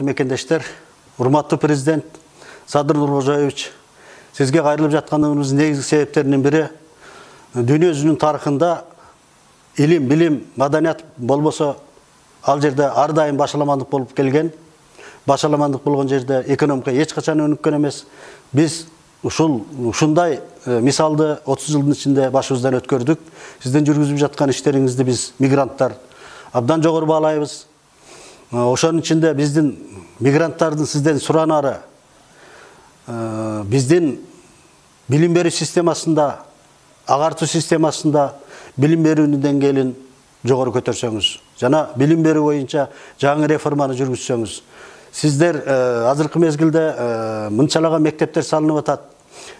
урматтуу мекендештер, урматтуу президент Садыр Нуркожоевич, сизге кайрылып жатканыбыздын негизги себептеринин бири дүйнө жүзүнүн тарыхында илим, билим, маданият болбосо ал жерде ар дайым башаламандык болуп келген. Башаламандык болгон жерде экономика эч качан өнүккөн эмес. Биз ушундай мисалды 30 жылдын ичинде башыбыздан өткөрдүк. Сиздин жүргүзүп жаткан иштериңизди биз мигранттар абдан жогору баалайбыз. Ошонун ичинде биздин мигранттардын сизден суранары биздин билим берүү системасында, агартуу системасында билим берүүнүн деңгээлин жогору көтөрсөңүз, жана билим берүү боюнча жаңы реформаны жүргүзсөңүз. Сиздер азыркы мезгилде мынчалаган мектептер салынып атат,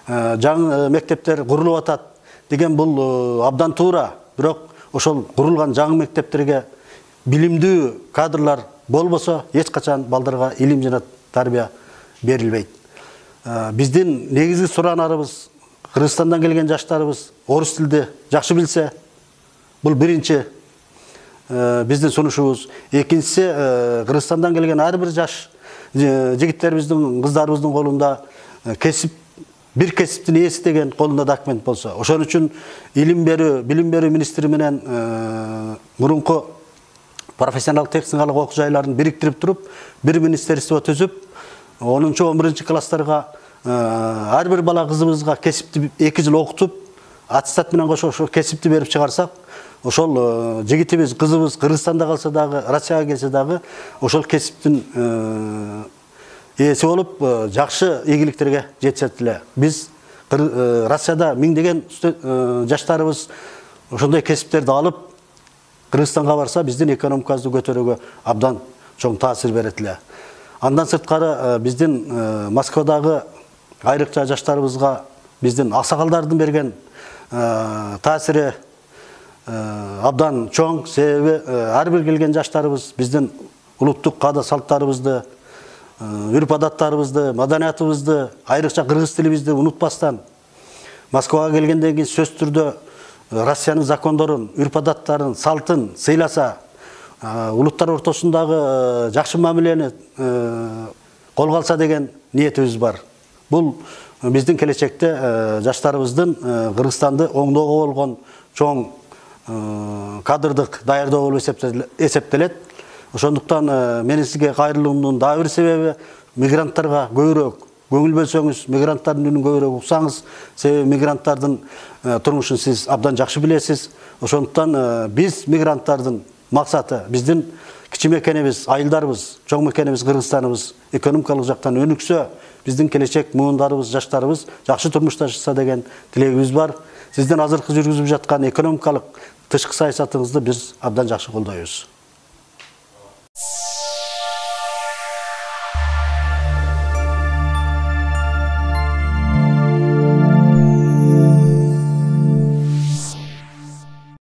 жаңы мектептер курулуп атат деген бул абдан туура. Бирок ошол курулган жаңы мектептерге билимдүү кадрлар болбосо эч качан балдарга илим жана тарбия берилбейт. Биздин негизги суранарыбыз, Кыргызстандан келген жаштарыбыз орус тилди жакшы билсе, бул биринчи биздин сунушубуз. Экинчиси, Кыргызстандан келген ар бир жаш жигиттерибиздин, кыздарыбыздын колунда бир кесиптин ээси деген колунда документ болсо. Ошон үчүн билим берүү министри менен мурунку профессионалдык техникалык окуу жайларын бириктирип туруп, бир министерство түзүп, 10-11 класстарга ар бир бала кызыбызга кесипти 2 жыл окутуп, аттестат менен кошо ошо кесипти берип чыгарсак, ошол жигитибиз, кызыбыз Кыргызстанда калса дагы, Россияга келсе дагы ошол кесиптин ээси болуп, жакшы ийгиликтерге жетишет эле. Биз Россияда миңдеген жаштарыбыз ошондой кесиптерди алып, Кыргызстанга барса, биздин экономикабызды көтөрүүгө абдан чоң таасир берет эле. Андан сырткары биздин Москвадагы айрыкча жаштарыбызга биздин аксакалдардын берген таасири абдан чоң. Себеби ар бир келген жаштарыбыз биздин улуттук каада салттарыбызды, үрп адаттарыбызды, маданиятыбызды, айрыкча кыргыз тилибизди унутпастан, Москвага келгенден кийин сөзсүз түрдө Россиянын закондорун, үрп адаттарын, салтын сыйласа, улуттар ортосундагы жакшы мамилени колго алса деген ниетибиз бар. Бул биздин келечекте жаштарыбыздын Кыргызстанды оңдоого болгон чоң кадрдык даярдоо болуп эсептелет. Ошондуктан менин сизге кайрылуумдун дагы бир себеби мигранттарга көбүрөөк көңүл бөлсөңүз, мигранттардын үнүн көбүрөөк уксаңыз, себеби мигранттардын турмушун сиз абдан жакшы билесиз. Ошондуктан биз мигранттардын максаты биздин кичи мекенибиз, айылдарыбыз, чоң мекенибиз Кыргызстаныбыз экономикалык жактан өнүксө, биздин келечек муундарыбыз, жаштарыбыз жакшы турмушта жашаса деген тилегибиз бар. Сиздин азыркы жүргүзүп жаткан экономикалык тышкы саясатыңызды биз абдан жакшы колдойбуз.